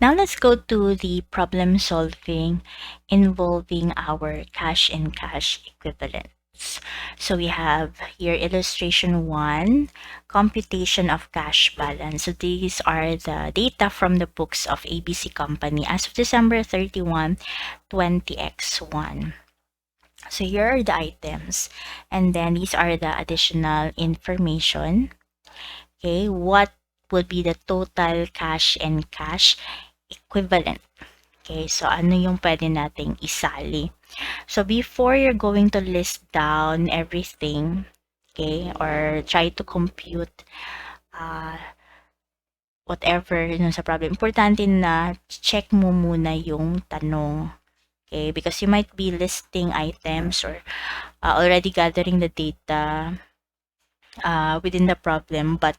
Now let's go to the problem solving involving our cash and cash equivalents. So we have here illustration 1, computation of cash balance. So these are the data from the books of ABC Company as of December 31, 20x1. So here are the items, and then these are the additional information. Okay, what would be the total cash and cash equivalent? Okay, so ano yung pwede nating isali? So before you're going to list down everything, okay, or try to compute uh, whatever yun sa problem, importante na check mo muna yung tanong. Okay, because you might be listing items or already gathering the data within the problem, but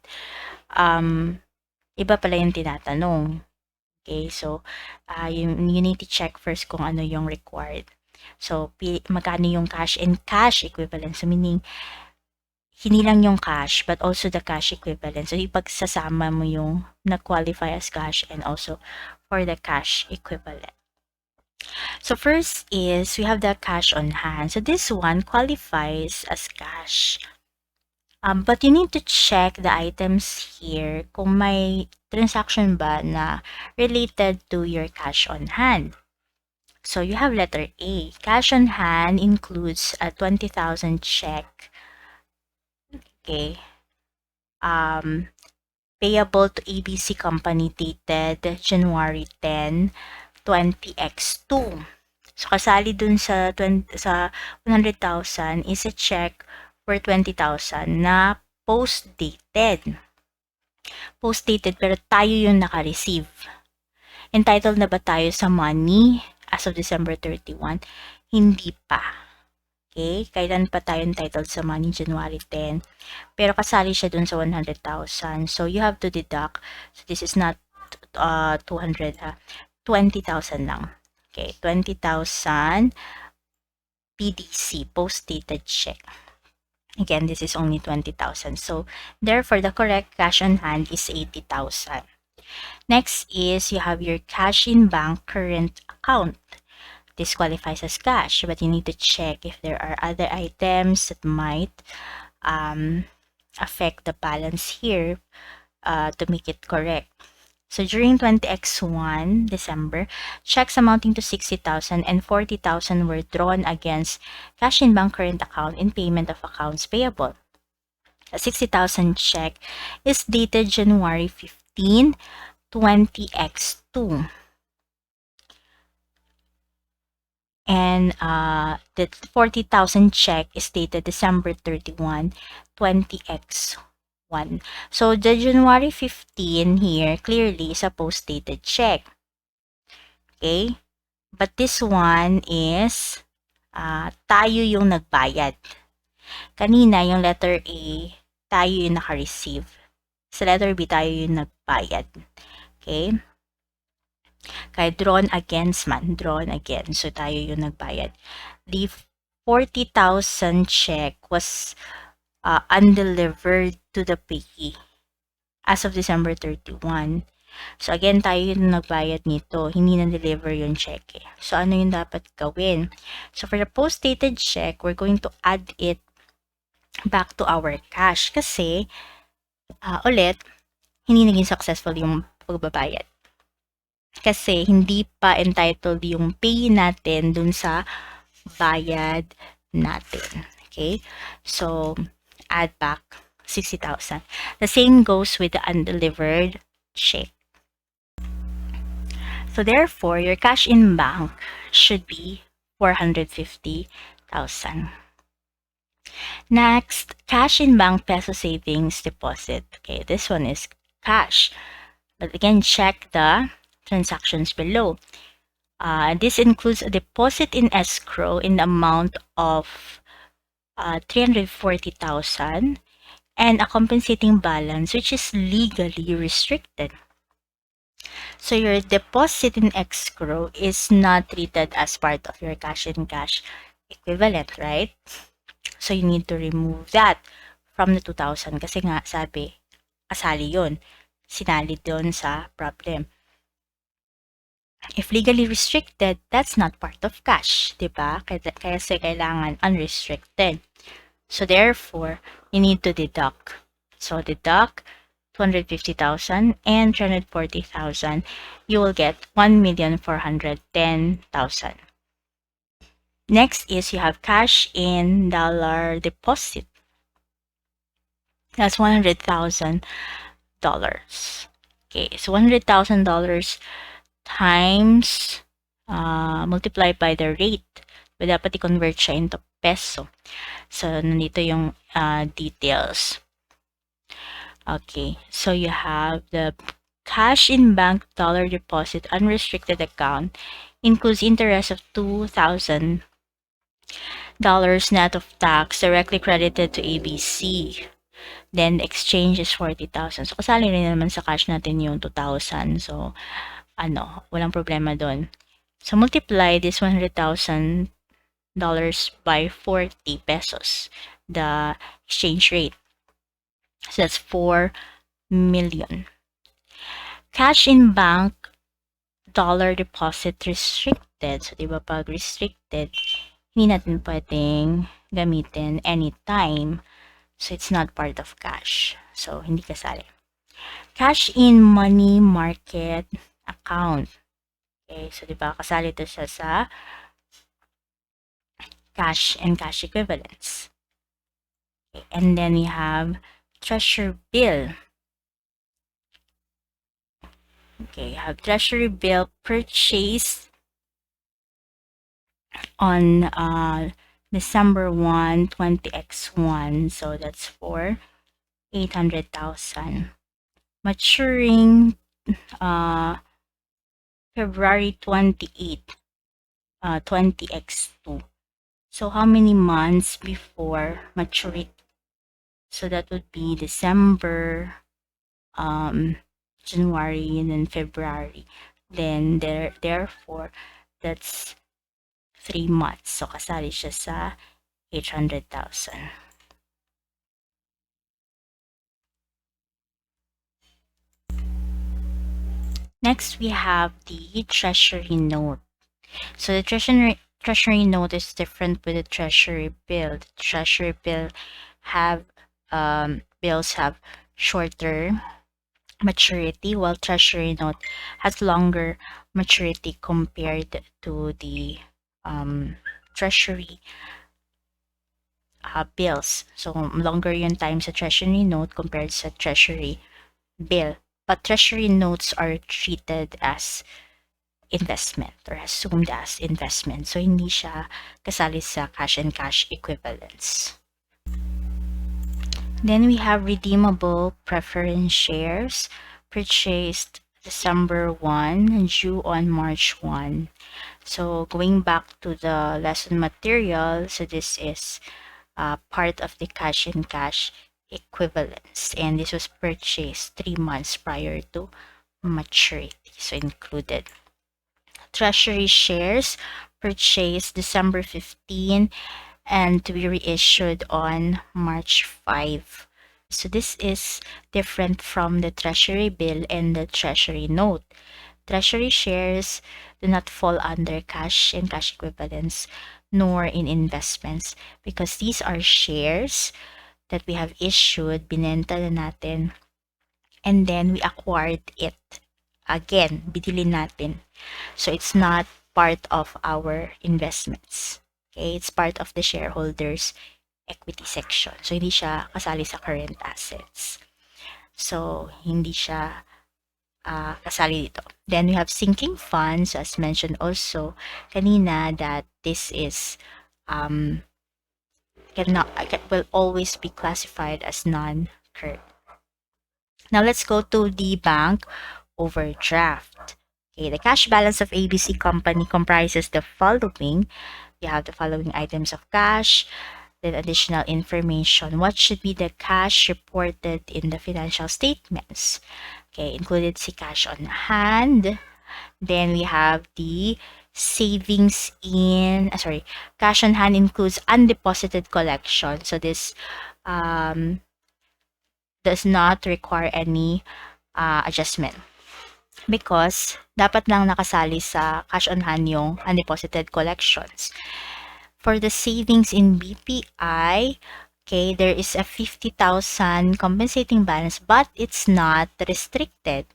iba pala yung tinatanong. Okay, so you need to check first kung ano yung required. So, magkano yung cash and cash equivalent. So, meaning, hindi lang yung cash, but also the cash equivalent. So, ipagsasama mo yung na-qualify as cash and also for the cash equivalent. So, first is, we have the cash on hand. So, this one qualifies as cash. But you need to check the items here kung may transaction ba na related to your cash on hand. So you have letter A. Cash on hand includes a 20,000 check. Okay. Payable to ABC Company dated January 10, 20x2. So kasali dun sa 100,000 is a check for 20,000 na post-dated. Post-dated pero tayo yung naka-receive. Entitled na ba tayo sa money as of December 31? Hindi pa. Okay? Kailan pa tayo entitled sa money? January 10. Pero kasali siya dun sa 100,000. So, you have to deduct. So, this is not 200 ha. 20,000 lang. Okay, 20,000 PDC, post-dated check. Again, this is only 20,000. So, therefore, the correct cash on hand is 80,000. Next is you have your cash in bank current account. This qualifies as cash, but you need to check if there are other items that might affect the balance here to make it correct. So during 20x1 December, checks amounting to 60,000 and 40,000 were drawn against cash in bank current account in payment of accounts payable. A 60,000 check is dated January 15, 20x2. And the 40,000 check is dated December 31, 20x1. So the January 15 here clearly is a post-dated check. Okay? But this one is tayo yung nagbayad. Kanina, yung letter A, tayo yung naka-receive. Sa letter B, tayo yung nagbayad. Okay? Kaya drawn against man, drawn again. So, tayo yung nagbayad. The 40,000 check was undelivered to the payee as of December 31. So, again, tayo yung nagbayad nito. Hindi na-deliver yung check eh. So, ano yung dapat gawin? So, for the post-dated check, we're going to add it back to our cash. Kasi, ulit, hindi naging successful yung pagbabayad. Kasi, hindi pa entitled yung pay natin dun sa bayad natin. Okay? So, add back 60,000. The same goes with the undelivered check. So therefore, your cash in bank should be 450,000. Next, cash in bank peso savings deposit. Okay, this one is cash. But again, check the transactions below. This includes a deposit in escrow in the amount of 340,000 and a compensating balance which is legally restricted. So your deposit in escrow is not treated as part of your cash in cash equivalent, right? So you need to remove that from the 2,000 kasi nga sabi, kasali yun. Sinali doon sa problem. If legally restricted, that's not part of cash, di ba? Kasi kailangan unrestricted. So therefore, you need to deduct. So deduct 250,000 and 340,000. You will get 1,410,000. Next is you have cash in dollar deposit. That's $100,000. Okay, so $100,000 times multiplied by the rate. Dapat i-convert siya into peso. So, nandito yung details. Okay, so you have the cash in bank dollar deposit unrestricted account includes interest of $2,000 net of tax directly credited to ABC. Then, the exchange is 40,000. So, kasali rin naman sa cash natin yung 2,000. So, walang problema doon. So, multiply this $100,000 by 40 pesos, the exchange rate. So, that's 4 million. Cash in bank dollar deposit restricted. So, diba pag restricted, hindi natin pwedeng gamitin anytime. So, it's not part of cash. So, hindi kasali. Cash in money market account. Okay, so diba kasali ito siya sa cash and cash equivalents. Okay, and then we have treasury bill. Okay, you have treasury bill purchased on December 1, 20x1. So that's for 800,000. Maturing February 28, 20x2. So how many months before maturity? So that would be December, January, and then February. Then therefore, that's 3 months. So kasali siya sa 800,000. Next, we have the treasury note. So the treasury note is different with the treasury bill. The treasury bill bills have shorter maturity, while treasury note has longer maturity compared to the treasury bills. So longer yung time sa treasury note compared sa treasury bill. But treasury notes are treated as investment or assumed as investment. So hindi siya kasali sa cash and cash equivalents. Then we have redeemable preference shares purchased December 1 due on March 1. So going back to the lesson material, so this is part of the cash and cash equivalents, and this was purchased 3 months prior to maturity, so included. Treasury shares purchased December 15 and to be reissued on March 5. So this is different from the treasury bill and the treasury note. Treasury shares do not fall under cash and cash equivalents nor in investments because these are shares that we have issued, binenta na natin, and then we acquired it. Again, binili natin. So it's not part of our investments. Okay, it's part of the shareholders equity section. So hindi siya kasali sa current assets. So hindi siya kasali dito. Then we have sinking funds, as mentioned also kanina, that this is will always be classified as non-current. Now let's go to the bank overdraft. Okay, the cash balance of ABC Company comprises the following. You have the following items of cash, then additional information. What should be the cash reported in the financial statements? Okay, included si cash on hand. Then we have the savings in, cash on hand includes undeposited collection. So this does not require any adjustment. because dapat lang nakasali sa cash on hand yung undeposited collections. For the savings in BPI, okay, there is a 50,000 compensating balance but it's not restricted.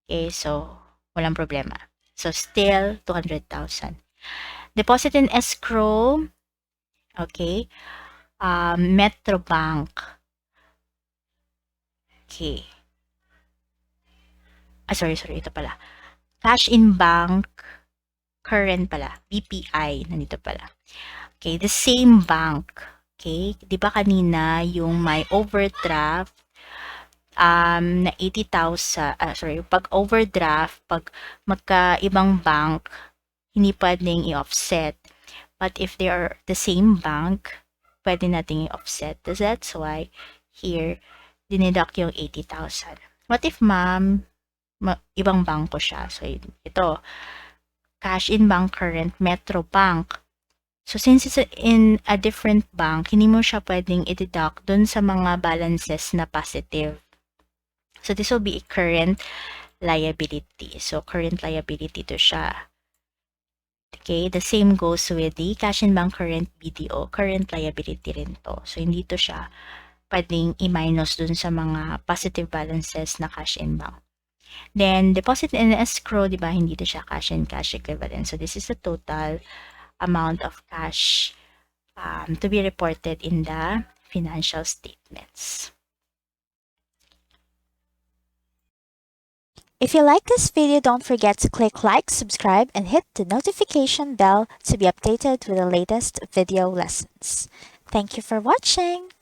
Okay, so walang problema. So still 200,000. Deposit in escrow, okay, Metrobank. Okay. Sorry, ito pala. Cash in bank, current pala, BPI, nandito pala. Okay, the same bank. Okay, di ba kanina yung may overdraft na 80,000, pag overdraft, pag magkaibang bank, hindi pwedeng i-offset. But if they are the same bank, pwede nating i-offset. That's why here, dineduct yung 80,000. What if ma'am, ibang bangko siya? So, ito, cash in bank current, Metro Bank. So, since it's in a different bank, hindi mo siya pwedeng i-deduct dun sa mga balances na positive. So, this will be a current liability. So, current liability to siya. Okay, the same goes with the cash in bank current BDO. Current liability rin to. So, hindi to siya pwedeng i-minus dun sa mga positive balances na cash in bank. Then, deposit in escrow, di ba, hindi to siya cash and cash equivalent. So, this is the total amount of cash to be reported in the financial statements. If you like this video, don't forget to click like, subscribe, and hit the notification bell to be updated with the latest video lessons. Thank you for watching.